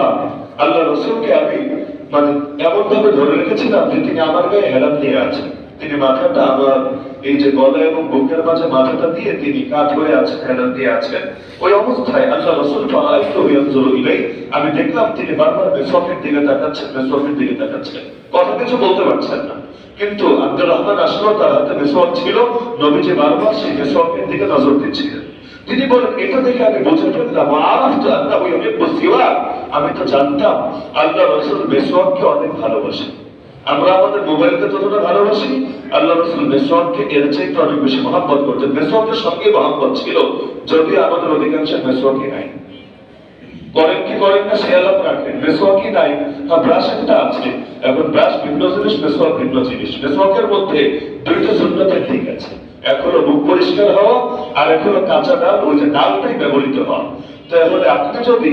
রাসূলুল্লাহ, আল্লাহ রাসূলকে আমি মানে এমন ভাবে ধরে রেখেছিলাম যে তিনি আমার গায়ে হেলান দিয়ে আছেন। তিনি মাথাটা আমার এই যে গলা এবং বুকের মাঝে মাথাটা দিয়ে তিনি কাত হয়ে আছেন, হেলান দিয়ে আছেন। ওই অবস্থায় আল্লাহ রাসূল ফারাআইতুহু ইয়ানজুরু ইলাইহি, আমি দেখলাম তিনি বারবার মেসওয়াকের দিকে তাকাচ্ছেন, মেসওয়াকের দিকে তাকাচ্ছেন, কথা কিছু বলতে পারছেন না। কিন্তু আব্দুর রহমান আসলো, তার হাতে মেসওয়াক ছিল, নবীজি বারবার সেই মেসওয়াকের দিকে নজর দিচ্ছিলেন। তিনি বলেন, এটা দেখে আমি বুঝে ফেললাম আরাফতু আন্নাহু ইউহিব্বু সিওয়াক, আমি তো জানতাম আল্লাহ রাসূল মেসওয়াককে অনেক ভালোবাসেন। আমরা আমাদের মোবাইলকে যতটা ভালোবাসি, আল্লাহ রাসূল মেসওয়াককে এর চাইতে অনেক বেশি মহব্বত করতেন। মেসওয়াকের সঙ্গে মহব্বত ছিল, যদিও আমাদের অধিকাংশের মেসওয়াকই নাই। করেন কি করেন না সে আলাপ রাখেন, মেসওয়াকই নাই। হ্যাঁ, ব্রাশ একটা আছে, এখন ব্রাশ ভিন্ন জিনিস, মেসওয়াক ভিন্ন জিনিস। মেসওয়াকের মধ্যে দুইটা সুন্নতের দিক আছে, এক হলো মুখ পরিষ্কার হওয়া, আর এক হলো কাঁচা ডাল, ওই যে ডালটাই ব্যবহৃত হয়। তাহলে আপনি যদি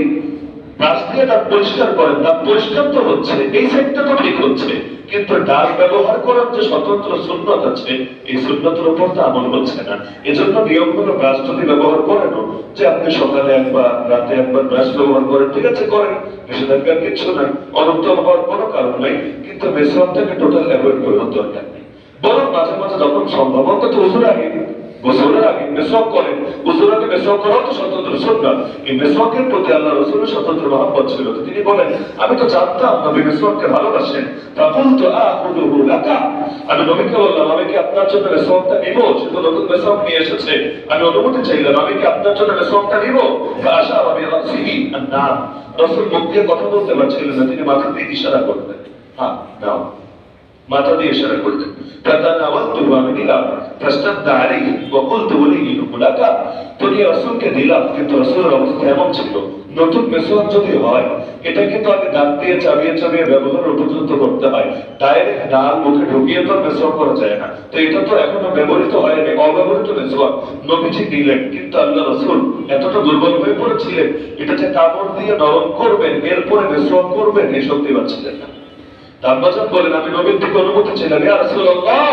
ব্রাশ দিয়ে দাঁত পরিষ্কার করেন, দাঁত পরিষ্কার তো হচ্ছে, এই সাইডটা তো ঠিক হচ্ছে, কিন্তু ডাল ব্যবহার করার যে স্বতন্ত্র সুন্নত আছে, এই সুন্নতের উপর তো আমল হচ্ছে না। এজন্য নিয়ম হলো ব্রাশ যদি ব্যবহার করেন, যে আপনি সকালে একবার রাতে একবার ব্রাশ ব্যবহার করেন, ঠিক আছে করেন, নিষেধাজ্ঞার কিছু নাই, অনুত্তম হওয়ার কোনো কারণ নাই, কিন্তু মেসওয়াকটাকে টোটাল অ্যাভয়েড করার দরকার নেই। বরং মাঝে মাঝে যখন সম্ভব, অন্তত ওযুর আগে, গোসলের আগে মেসওয়াক করেন, ওযুর আগে মেসওয়াক করাও তো স্বতন্ত্র সুন্নাত। এই মেসওয়াকের প্রতি আল্লাহ রাসূলের স্বতন্ত্র মহব্বত ছিল। তিনি বলেন, আমি তো জানতাম নবী মেসওয়াককে ভালোবাসেন। ফাকুলতু আখুযুহু লাকা, আমি নবীকে বললাম, আমি কি আপনার জন্য মেসওয়াকটা নিব? সে তো নতুন মেসওয়াক নিয়ে এসেছে, আমি অনুমতি চাইলাম, আমি কি আপনার জন্য মেসওয়াকটা নিব? ফাআশারা বিরাসিহি আন-নাম, রাসূল মুখ দিয়ে কথা বলতে পারছিলেন না, তিনি মাথা দিয়ে ইশারা করতেন, হ্যাঁ নাও, মাথা দিয়ে ইশারা করতেন। ফাতানাওয়ালতুহু, আমি দিলাম। ফাস্তাদা আলাইহি ওয়া কুলতু ওয়ালিহি লাকা, তুমি রাসূলকে দিলাম, কিন্তু রাসূলের অবস্থা এমন ছিল, নতুন মেসওয়াক যদি হয়, এটা কিন্তু আগে দাঁত দিয়ে চাবিয়ে চাবিয়ে ব্যবহার উপযুক্ত করতে হয়, ডাইরেক্ট ডাল মুখে ঢুকিয়ে তো মেসওয়াক করা যায় না। তো এটা তো এখনো ব্যবহৃত হয়নি, অব্যবহৃত মেসওয়াক নবীজি দিলেন, কিন্তু আল্লাহ রাসূল এতটা দুর্বল হয়ে পড়েছিলেন, এটা যে কাপড় দিয়ে নরম করবেন এরপরে মেসওয়াক করবেন, এই শক্তি পাচ্ছিলেন না। আব্বাজান বলেন, আমি নবীর থেকে অনুমতি ছিলাম, ইয়া রাসূলুল্লাহ,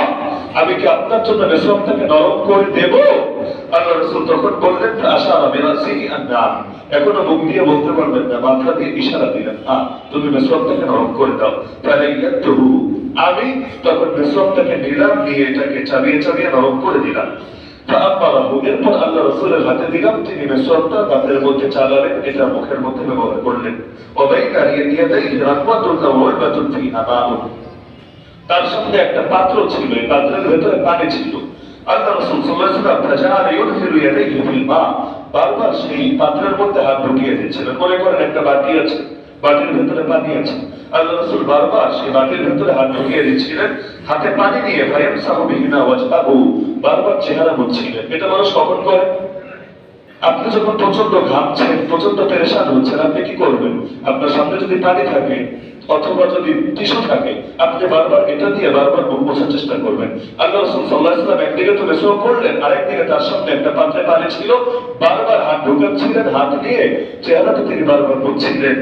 আমি কি আপনার জন্য মেসওয়াকটাকে নরম করে দেব? আল্লাহ রাসূল তখন বললেন, আশারা বিরাসিহি আন-নাম, এখনো মুখ দিয়ে বলতে পারবেন না, মাথা দিয়ে ইশারা দিলেন, হ্যাঁ তুমি মেসওয়াকটাকে নরম করে দাও। ফালাইয়াতুহু, আমি তখন মেসওয়াকটাকে নিলাম, নিয়ে এটাকে চাবিয়ে চাবিয়ে নরম করে দিলাম। ফাআমারাহু, এরপর আল্লাহ রাসূলের হাতে দিলাম, তিনি মেসওয়াকটা দাঁতের মধ্যে চালালেন, এটা মুখের মধ্যে ব্যবহার করলেন। ওয়াবাইনা ইয়াদাইহি রাহমাতুন ওয়া ওয়াইবাতুন ফিহা মাউন, তার সঙ্গে একটা পাত্র ছিল, এই পাত্রের ভেতরে পানি ছিল। আল্লাহ রাসূল সাল্লাল্লাহু আলাইহি ওয়াসাল্লাম ফাজাআলা ইউদখিলু ইয়াদাইহি ফিল মা, বারবার সেই পাত্রের মধ্যে হাত ঢুকিয়ে দিচ্ছিলেন। মনে করেন একটা বাটি আছে, বাটির ভেতরে পানি আছে, আল্লাহ রাসূল বারবার সেই বাটির ভেতরে হাত ঢুকিয়ে দিচ্ছিলেন, হাতে পানি নিয়ে ফায়ামসাহু বিহিমা ওয়াজহাহু, বারবার চেহারা মুছছিলেন। এটা মানুষ কখন করে? আপনি যখন প্রচন্ড ঘামছেন, প্রচন্ড পেরেশান হচ্ছেন, আপনি কি করবেন? আপনার সামনে যদি পানি থাকে অথবা যদি টিস্যু থাকে, আপনি বারবার এটা দিয়ে বারবার মুখ মোছার চেষ্টা করবেন। আল্লাহ রাসূল সাল্লাল্লাহু আলাইহি ওয়াসাল্লাম একদিকে তো মেসওয়াক করলেন, আরেকদিকে তার সামনে একটা পাত্রে পানি ছিল, বারবার হাত ঢোকাচ্ছিলেন, হাত দিয়ে চেহারাটা তিনি বারবার মুছছিলেন,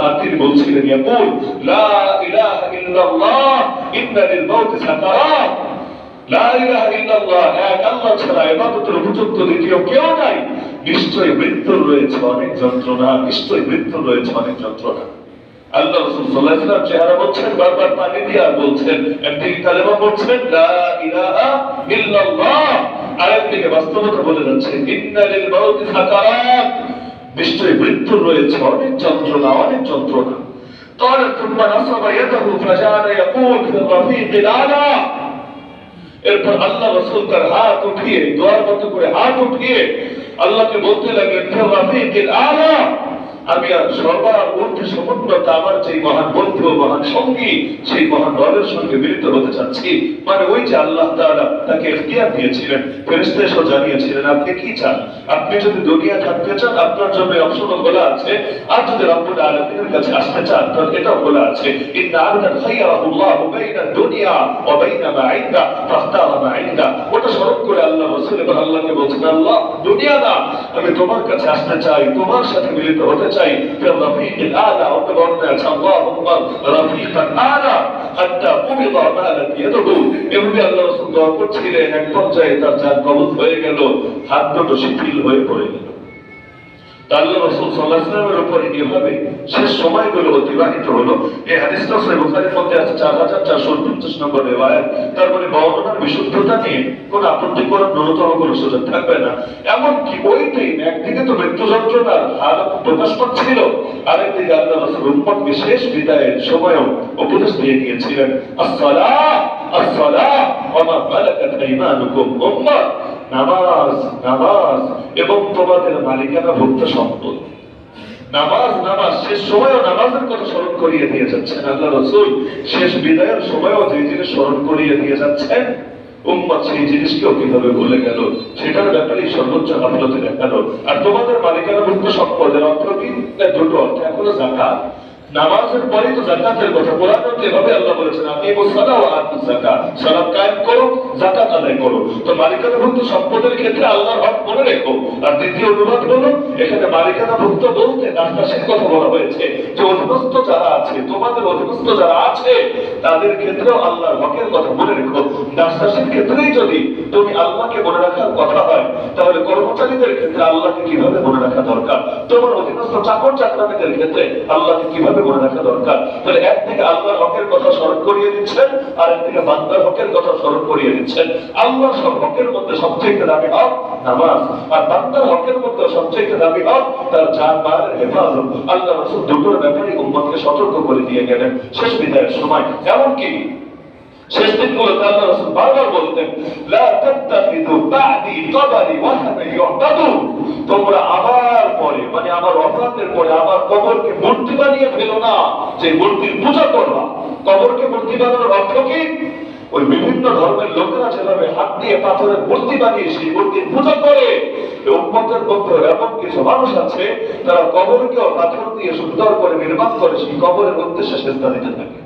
আর তিনি বলছিলেন, ইয়াকুল লা ইলাহা ইল্লাল্লাহ ইন্না লিল মাউতি সাকারাত, লা ইলাহা ইল্লাল্লাহ, এক আল্লাহ ছাড়া ইবাদতের উপযুক্ত দ্বিতীয় কেউ নাই, নিশ্চয়ই মৃত্যুর রয়েছে অনেক যন্ত্রণা, নিশ্চয়ই মৃত্যুর রয়েছে অনেক যন্ত্রণা। আল্লাহ রাসূল সাল্লাল্লাহু আলাইহি ওয়াসাল্লাম চেহারা বলছেন, বারবার পানি দিয়ে আর বলছেন, একদিকে কালেমা পড়ছেন লা ইলাহা ইল্লাল্লাহ, আরেকদিকে বাস্তবতা বলে যাচ্ছে ইন্না লিল মাউতি সাকারাত, নিশ্চয়ই মৃত্যুর রয়েছে অনেক যন্ত্রণা, অনেক যন্ত্রণা। তাহলে তুম্মা নাসাবা ইয়াদাহু ফাজাআলা ইয়াকুল ফির রাফিকিল আলা, এরপর আল্লাহ রাসূল তার হাত উঠিয়ে, দোয়ার মতো করে হাত উঠিয়ে আল্লাহকে বলতে লাগলেন, ফির রাফিকিল আলা, আমি আর সবার ঊর্ধ্বে সমুন্নত আমার যে মহান বন্ধু, মহান সঙ্গী, সেই মহান রবের সঙ্গে মিলিত হতে চাচ্ছি। মানে ওই যে আল্লাহ তাআলা তাকে ইখতিয়ার দিয়েছিলেন, ফেরেশতা এসে জানিয়েছিলেন, আপনি কি চান? আপনি যদি দুনিয়া থাকতে চান, আপনার জন্য অপশন খোলা আছে, আর যদি রব্বুল আলামিনের কাছে আসতে চান, তাহলে এটাও খোলা আছে। ইন্না আবদান খায়রাহুল্লাহু বাইনা দুনিয়া ওয়া বাইনা মা ইনদা ফাখতারা মা ইনদা, ওটা স্মরণ করে আল্লাহ রাসূল এবং আল্লাহকে বলছেন, আল্লাহ দুনিয়া না, আমি তোমার কাছে আসতে চাই, তোমার সাথে মিলিত হতে চাই। ফির রাফিকিল আলা, ওটা বলতে আছে আল্লাহুম্মা রাফিকাল আলা হাত্তা কুবিদা মালাত ইয়াদুহু, এভাবে আল্লাহ রাসূল দোয়া করছিলেন। এক পর্যায়ে তার জান কবজ হয়ে গেল, হাত দুটো শিথিল হয়ে পড়ে গেল। আল্লাহ রাসূল সাল্লাল্লাহু আলাইহি ওয়াসাল্লামের উপর এভাবে শেষ সময়গুলো অতিবাহিত হলো। এই হাদিসটা সহিহ বুখারীর মধ্যে আছে 4449 নম্বর রিওয়ায়াত। তার মানে বর্ণনার বিশুদ্ধতা নিয়ে কোনো আপত্তি করার ন্যূনতম কোনো সুযোগ থাকবে না। এমনকি ওই দিন একদিকে তো মৃত্যু যন্ত্রণার হালত প্রকাশ পাচ্ছিল, আরেকদিকে আল্লাহ রাসূল উম্মতকে শেষ বিদায়ের সময়ও উপদেশ দিয়ে গিয়েছিলেন, আসসালাহ আসসালাহ ওয়া মা মালাকাত আইমানুকুম, উম্মত নামাজ নামাজ এবং তোমাদের মালিকানাভুক্ত সম্পদ। নামাজ নামাজ, শেষ সময়ও নামাজের কথা স্মরণ করিয়ে দিয়ে যাচ্ছেন আল্লাহ রাসূল। শেষ বিদায়ের সময়ও যে জিনিস স্মরণ করিয়ে দিয়ে যাচ্ছেন, উম্মত সেই জিনিসকেও কিভাবে ভুলে গেল, সেটার ব্যাপারে সর্বোচ্চ গাফলতে দেখালো। আর তোমাদের মালিকানাভুক্ত সম্পদের অর্থ কি? দুটো অর্থ। এখনো যাকাত, নামাজের পরে তো যাকাতের কথা কোরআনে তো এভাবে আল্লাহ বলেছেন, আকিমুস সালাহ ওয়া আতুজ যাকাত, সালাত কায়েম করো, যাকাত আদায় করো। তো মালিকানাভুক্ত সম্পদের ক্ষেত্রে আল্লাহর হক মনে রেখো। আর দ্বিতীয় অনুবাদ হলো, এখানে মালিকানাভুক্ত বলতে দাসদাসীর কথা বলা হয়েছে, যে অধীনস্থ যারা আছে, তোমাদের অধীনস্থ যারা আছে, তাদের ক্ষেত্রেও আল্লাহর হকের কথা মনে রেখো। দাসদাসীর ক্ষেত্রেই যদি তুমি আল্লাহকে মনে রাখার কথা হয়, তাহলে কর্মচারীদের ক্ষেত্রে আল্লাহকে কিভাবে মনে রাখা দরকার, তোমার অধীনস্থ চাকর চাকরানীদের ক্ষেত্রে আল্লাহকে কিভাবে মনে রাখা দরকার। তাহলে একদিকে আল্লাহর হকের কথা স্মরণ করিয়ে দিচ্ছেন, আর একদিকে বান্দার হকের কথা স্মরণ করিয়ে দিচ্ছেন। আল্লাহর সব হকের মধ্যে সবচেয়ে দামি হক নামাজ, আর বান্দার হকের মধ্যে সবচেয়ে দামি হক তার জান মালের হেফাজত। আল্লাহ রাসূল দুটোর ব্যাপারে উম্মতকে সতর্ক করে দিয়ে গেলেন শেষ বিদায়ের সময়। এমনকি শেষ দিনগুলোতে আল্লাহ রাসূল বারবার বলতেন, লা তাত্তাখিযু বা'দি কবরি ওয়াহদান ইউ'তাদু, তোমরা আমার পরে, মানে আমার ওফাতের পরে আমার কবরকে মূর্তি বানিয়ে ফেলো না, যে মূর্তির পূজা করবা। কবরকে মূর্তি বানানোর অর্থ কি? ওই বিভিন্ন ধর্মের লোকেরা যেভাবে হাত দিয়ে পাথরের মূর্তি বানিয়ে সেই মূর্তির পূজা করে, উম্মতের মধ্যে এমন কিছু মানুষ আছে তারা কবরকেও পাথর দিয়ে সুন্দর করে নির্মাণ করে সেই কবরের উদ্দেশ্যে সেজদা দিতে থাকে।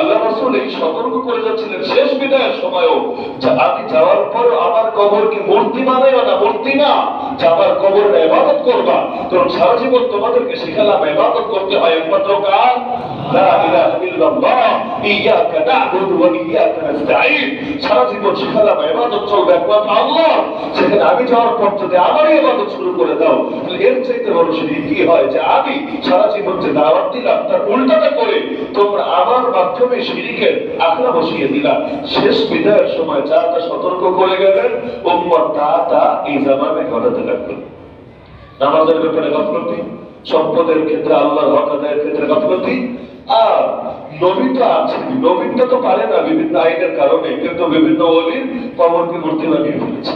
আল্লাহ রাসূল এই সতর্ক করে যাচ্ছিলেন শেষ বিদায়ের সময়ও, যে আমি যাওয়ার পরে আমার কবরকে মূর্তি বানাইও না, মূর্তি না, যে আমার কবরের ইবাদত করবা। কারণ সারা জীবন তোমাদেরকে শিখালাম ইবাদত করতে হয় একমাত্র কার, লা ইলাহা ইল্লাল্লাহ, ইয়াকা না'বুদু ওয়া ইয়াকা নাস্তাঈন। সারা জীবন শিখালাম ইবাদত চলবে একমাত্র আল্লাহ, সেখানে আমি যাওয়ার পর যদি আমারই ইবাদত শুরু করে দাও, তাহলে এর চাইতে বড় শিরক কি হয়, যে আমি সারা জীবন যে দাওয়াত দিলাম তার উল্টাটা করে তোমরা আমার মাধ্যমে শিরকের আখড়া বসিয়ে দিলা। শেষ বিদায়ের সময় যা তা সতর্ক করে গেলেন, উম্মত তা এই জামানায় ঘটাতে লাগলো। নামাজের ব্যাপারে গাফলতি, সম্পদের ক্ষেত্রে আল্লাহর হক আদায়ের ক্ষেত্রে গাফলতি। আর নবী তো আছে, নবীটা তো পারে না বিভিন্ন আইনের কারণে, কিন্তু বিভিন্ন ওলির কবরকে মূর্তি বানিয়ে ফেলেছে।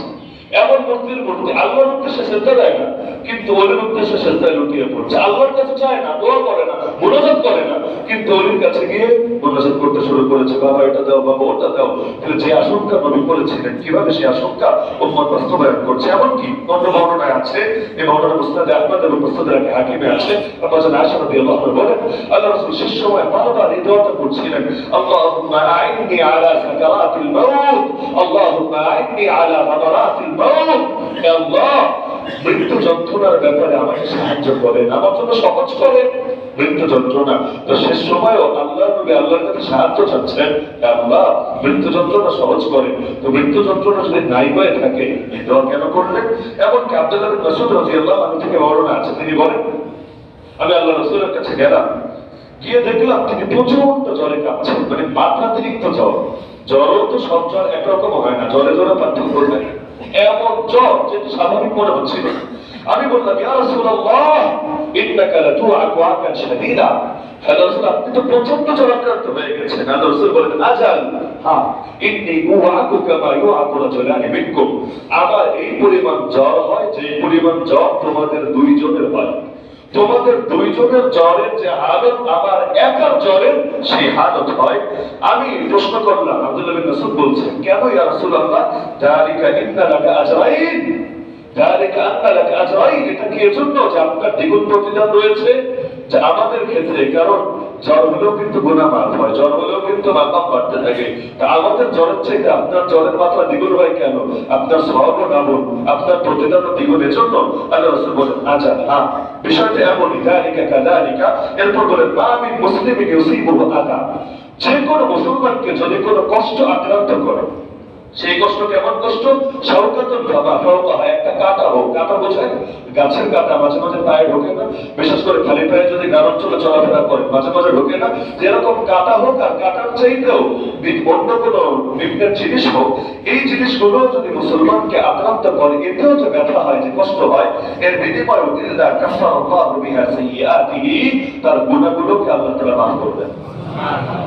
এমন মূর্তির মূর্তি আল্লাহর উদ্দেশ্যে সেজদা দেয় না, কিন্তু ওলির উদ্দেশ্যে সেজদায় লুটিয়ে পড়ছে। আল্লাহর কাছে চায় না, দোয়া করে না, মুনাজাত করে না, কিন্তু ওলির কাছে গিয়ে মুনাজাত করতে শুরু করেছে, বাবা এটা দাও, বাবা ওটা দাও। কিন্তু যে আশঙ্কা নবী করেছিলেন, কিভাবে সেই আশঙ্কা উম্মত বাস্তবায়ন করছে। এমনকি অন্য বর্ণনায় আছে, এই বর্ণনা মুসনাদে আহমদ এবং মুসনাদে হাকিমে আছে, আম্মা জান আয়েশা রাদিয়াল্লাহু আনহা বলেন, আল্লাহ রাসূল শেষ সময় বারবার এই দোয়াটা করছিলেন, আল্লাহুম্মা আইন্নি আলা সাকারাতিল মাউত, আল্লাহুম্মা আইন্নি আলা গাদারাতিল মাউত। হে আল্লাহ, মৃত্যু যন্ত্রণার ব্যাপারে আমাকে সাহায্য করেন, আমার জন্য সহজ করেন মৃত্যু যন্ত্রণা। তো শেষ সময়ও আল্লাহ নবী আল্লাহর কাছে সাহায্য চাচ্ছেন, হে আল্লাহ মৃত্যু যন্ত্রণা সহজ করেন। তো মৃত্যু যন্ত্রণা যদি নাই হয়ে থাকে এই দোয়া কেন করলেন? এমনকি আব্দুল্লাহ বিন মাসউদ রাদিয়াল্লাহু আনহু থেকে বর্ণনা আছে, তিনি বলেন, আমি আল্লাহ রাসূলের কাছে গেলাম, গিয়ে দেখলাম তিনি প্রচন্ড জ্বরে কাঁপছেন, মানে মাত্রাতিরিক্ত জ্বর। জ্বরও তো সব জ্বর একরকম হয় না, জ্বরে জ্বরে পার্থক্য হয়, এমন জ্বর যেটা স্বাভাবিক মনে হচ্ছিল। আমি বললাম, ইয়া রাসূলুল্লাহ ইন্নাকা লাতুআকু আকান শাদীদা, হে রাসূল আপনি তো প্রচন্ড জ্বরাক্রান্ত হয়ে গেছেন। আল্লাহ রাসূল বলেন, আজাল, হ্যাঁ, ইন্নী উআকু কামা ইউআকু রাজুলানি মিনকুম, আমার এই পরিমাণ জ্বর হয় যে পরিমাণ জ্বর তোমাদের দুইজনের হয়। তোমাদের দুইজনের জ্বরের যে হালত আমার একার জ্বরের সেই হালত হয়। আমি প্রশ্ন করলাম, আব্দুল্লাহ বিন মাসউদ বলছেন, কেন ইয়া রাসূলুল্লাহ? যালিকা ইন্না লাকা আজরাইন, যালিকা আন্না লাকা আজরাইন, এটা কি এজন্য যে আপনার দ্বিগুণ প্রতিদান রয়েছে যে আমাদের ক্ষেত্রে? কারণ জ্বর হলেও কিন্তু গুনাহ মাফ হয়, জ্বর হলেও কিন্তু মাকাম বাড়তে থাকে। তা আমাদের জ্বরের থেকে আপনার জ্বরের মাত্রা দ্বিগুণ হয় কেন? আপনার সওয়াবও ডাবল, আপনার প্রতিদানও দ্বিগুণ। এজন্য আল্লাহ রাসূল বলেন, আচ্ছা হ্যাঁ, বিষয়টা এমনই, যালিকা কাযালিকা। এরপর বলেন, মা মিন মুসলিমিন ইউসিবুহু আযা, যে কোনো মুসলমানকে যদি কোনো কষ্ট আক্রান্ত করে, সেই কষ্ট কেমন কষ্ট? শওকাতুল ফাবা ফাওকা, একটা কাঁটা হোক, কাঁটা বোঝেন, গাছের কাঁটা মাঝে মাঝে পায়ে ঢোকে না, বিশেষ করে খালি পায়ে যদি গ্রাম অঞ্চলে চলাফেরা করে মাঝে মাঝে ঢোকে না, যেরকম কাঁটা হোক আর কাঁটার চাইতেও অন্য কোনো বিভিন্ন জিনিস হোক, এই জিনিসগুলো যদি মুসলমানকে আক্রান্ত করে, এতেও যে ব্যথা হয়, যে কষ্ট হয়, এর বিনিময়ে ইল্লা কাফারাল্লাহু বিহা সাইয়্যাতিহি, তার গুনাহগুলোকে আল্লাহ তাআলা মাফ করবেন।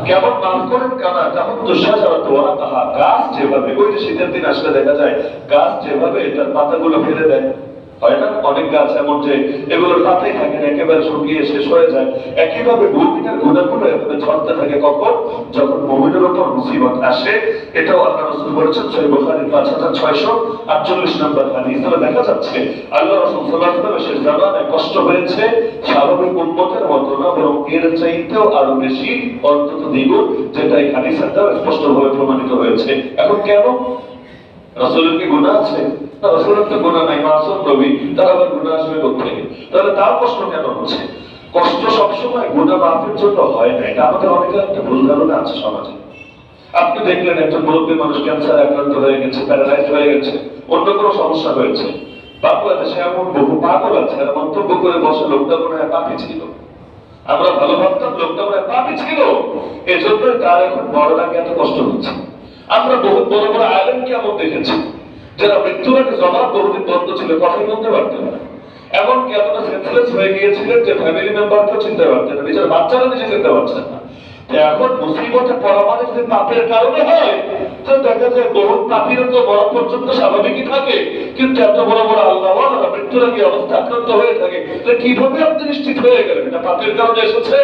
কেমন মাফ করেন? কানা যেমন তুষাজারাতু ওয়ারাকাহা, গাছ যেভাবে, ওই যে শীতের দিন আসলে দেখা যায় গাছ যেভাবে তার পাতাগুলো ফেলে দেয়, হয় না? অনেক গাছ এমন যে এগুলোর পাতাই থাকে না, একেবারে শুকিয়ে শেষ হয়ে যায়। একইভাবে মুমিনের গুনাহগুলো এভাবে ঝরতে থাকে, কখন? যখন মুমিনের উপর মুসিবত আসে। এটাও আল্লাহ রাসূল বলেছেন সহিহ বুখারীর 5648 নম্বর হাদিস। তাহলে দেখা যাচ্ছে আল্লাহ রাসূল সাল্লাল্লাহু আলাইহি ওয়াসাল্লাম শেষ জামানায় কষ্ট হয়েছে স্বাভাবিক উম্মতের মতো না, বরং এর চাইতেও আরো বেশি, অন্তত দ্বিগুণ, যেটা এই হাদিসের দ্বারা স্পষ্টভাবে প্রমাণিত হয়েছে। এখন কেন? রাসূলের কি গুনাহ আছে? না, রাসূলের তো গুনাহ নাই, মাসুম নবী, তার আবার গুনাহ আসবে কোত্থেকে? তাহলে তার কষ্ট কেন হচ্ছে? কষ্ট সবসময় গুনাহ মাফের জন্য হয় না, এটা আমাদের অনেকের একটা ভুল ধারণা আছে সমাজে। আপনি দেখলেন একজন মুরব্বী মানুষ ক্যান্সার আক্রান্ত হয়ে গেছে, প্যারালাইজড হয়ে গেছে, অন্য কোনো সমস্যা হয়েছে, বাংলাদেশে এমন বহু পাগল আছে আর মন্তব্য করে বসে লোকটা মনে হয় পাপী ছিল। আমরা ভালো ভাবতাম লোকটা মনে হয় পাপী ছিল, এজন্যই তার এখন মরার আগে এত কষ্ট হচ্ছে। আমরা বহু বড় বড় আলেমকে এমন দেখেছি যারা মৃত্যুর আগে জবাব বহুদিন বন্ধ ছিল, কথাই বলতে পারতেন না, এমনকি এতটা সেন্সলেস হয়ে গিয়েছিলেন যে ফ্যামিলি মেম্বারকেও চিনতে পারতেন না, নিজের বাচ্চারা নিজে চিনতে পারছেন না। এখন মুসিবতে পড়া মানে যদি পাপের কারণে হয়, তো দেখা যায় বহু পাপীর তো মরা পর্যন্ত স্বাভাবিকই থাকে, কিন্তু এত বড় বড় আল্লাহওয়ালারা মৃত্যুর আগে অবস্থা আক্রান্ত হয়ে থাকে, কিভাবে আপনি নিশ্চিত হয়ে গেলেন এটা পাপের কারণে এসেছে?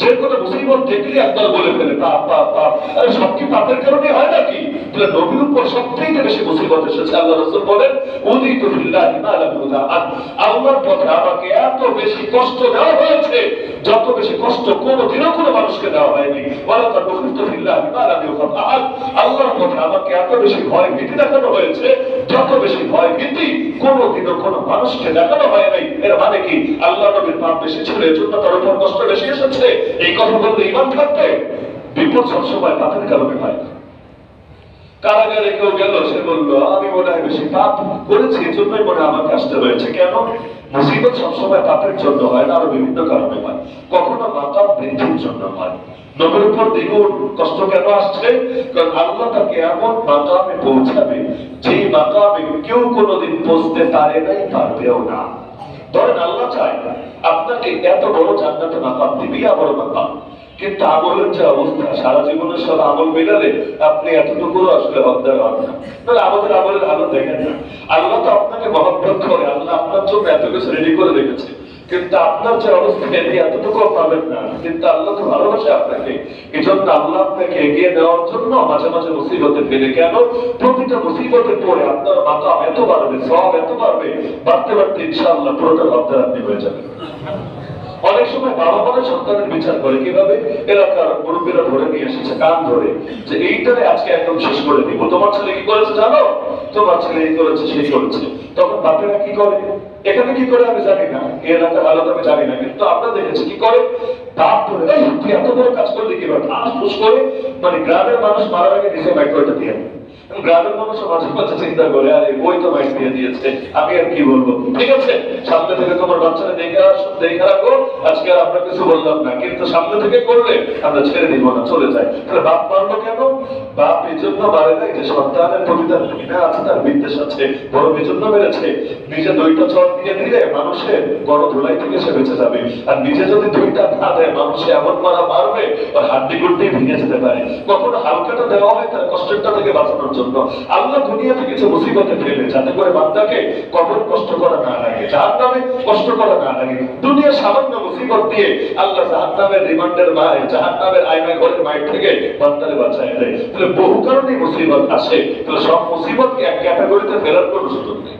যে কোনো মুসিবত দেখলে একবার বলে ফেলে পাপ পাপ পাপ, আরে সব কি পাপের কারণে হয় নাকি? তাহলে নবীর উপর সবথেকে বেশি মুসিবত এসেছে। আল্লাহ রাসূল বলেন উযিতু ফিল্লাহি মা লাম ইউযা, আল্লাহর পথে আমাকে এত বেশি কষ্ট দেওয়া হয়েছে যত বেশি কষ্ট কোনোদিনও কোনো মানুষকে দেওয়া হয়নি। ওয়ালা তাকুফিতু ফিল্লাহি মা লাম ইউযা, আল্লাহর পথে আমাকে এত বেশি ভয় ভীতি দেখানো হয়েছে যত বেশি ভয় ভীতি কোনোদিনও কোনো মানুষকে দেখানো হয় নাই। এর মানে কি? আল্লাহ নবীর পাপ বেশি ছিল, এজন্য তার উপর কষ্ট বেশি এসেছে। এই কথা বলতে ঈমান থাকবে? বিপদ সবসময় পাপের কারণে হয়। কারাগারে কেউ গেল, সে বললো আমি মনে হয় বেশি পাপ করেছি, এজন্যই মনে আমাকে আসতে হয়েছে। কেন? মুসিবত সবসময় পাপের জন্য হয় না, আরো বিভিন্ন কারণে হয়। কখনো মাকাম বৃদ্ধির জন্য হয়। নবীর উপর দ্বিগুণ কষ্ট কেন আসছে? কারণ আল্লাহ তাকে এমন মাকামে পৌঁছাবে যেই মাকামে কেউ কোনোদিন পৌঁছতে পারে নাই, পারবেও না। ধরেন আল্লাহ চায় আপনাকে এত বড় জান্নাতে মাকাম দিবে, বড় মাকাম, কিন্তু আমলের যে অবস্থা, সারা জীবনের সব আমল মিলালে আপনি এতটুকু আসলে হকদার হন না। তাহলে আমাদের আমলের হালত দেখেন না। আল্লাহ তো আপনাকে মহব্বত করে, আল্লাহ আপনার জন্য এত কিছু রেডি করে রেখেছে, কিন্তু আপনার যে অবস্থা এটি এতটুকু পাবেন না। কিন্তু আল্লাহ তো ভালোবাসে আপনাকে, এই জন্য আল্লাহ আপনাকে এগিয়ে নেওয়ার জন্য মাঝে মাঝে মুসিবতে ফেলে। কেন? প্রতিটা মুসিবতের পরে আপনার মাকাম এত বাড়বে, সওয়াব এত বাড়বে, বাড়তে বাড়তে ইনশাআল্লাহ পুরোটা হকদার আপনি হয়ে যাবেন। অনেক সময় বাবা মারা সন্তানের বিচার করে কিভাবে? এলাকার মুরব্বীরা ধরে নিয়ে এসেছে কান ধরে, যে এইটারে আজকে একদম শেষ করে দিব। তোমার ছেলে কি করেছে জানো? তোমার ছেলে এই করেছে সেই করেছে। তখন বাপেরা কি করে? এখানে কি করে আমি জানি না, এই এলাকার হালত আমি জানি না, কিন্তু আমরা দেখেছি কি করে, বাপ ধরে তুই এত বড় কাজ করলি কিভাবে, ঠাস করে, মানে গ্রামের মানুষ মারার আগে নিজে মাইক্রোটা দিয়ে। গ্রামের মানুষ মাঝে মাঝে চিন্তা করে আরে ওই তো মাইক দিয়ে দিয়েছে, আমি আর কি বলবো, ঠিক আছে সামনে থেকে তোমার বাচ্চারা দেখে রাখো, আজকে আর আমরা কিছু বললাম না, কিন্তু সামনে থেকে করলে আমরা ছেড়ে দিব না, চলে যাই। তাহলে বাপ মারলো কেন? বাপ এই জন্য মারে নাই যে সন্তানের প্রতি তার ঘৃণা আছে, তার বিদ্বেষ আছে, বড় এই জন্য মেরেছে নিজে দুইটা চর দিয়ে দিলে মানুষের বড় ধুলাই থেকে সে বেঁচে যাবে, আর নিজে যদি দুইটা না দেয় মানুষে এমন মারা মারবে আর হাড্ডি গুড্ডি ভেঙে যেতে পারে। কখনো হালকাটা দেওয়া হয় তার কষ্টেরটা থেকে বাঁচানোর জন্য। আল্লাহ দুনিয়াতে কিছু মুসিবতে ফেলে যাতে করে বান্দাকে কবর কষ্ট করা না লাগে, জাহান্নামে কষ্ট করা না লাগে। দুনিয়া সামান্য মুসিবত দিয়ে আল্লাহ জাহান্নামের রিমান্ডের মায়ের, জাহান্নামের আয়না ঘরের মায়ের থেকে বান্দারে বাঁচায় দেয়। তাহলে বহু কারণে মুসিবত আসে, তাহলে সব মুসিবতকে এক ক্যাটাগরিতে ফেরার কোনো সুযোগ নেই।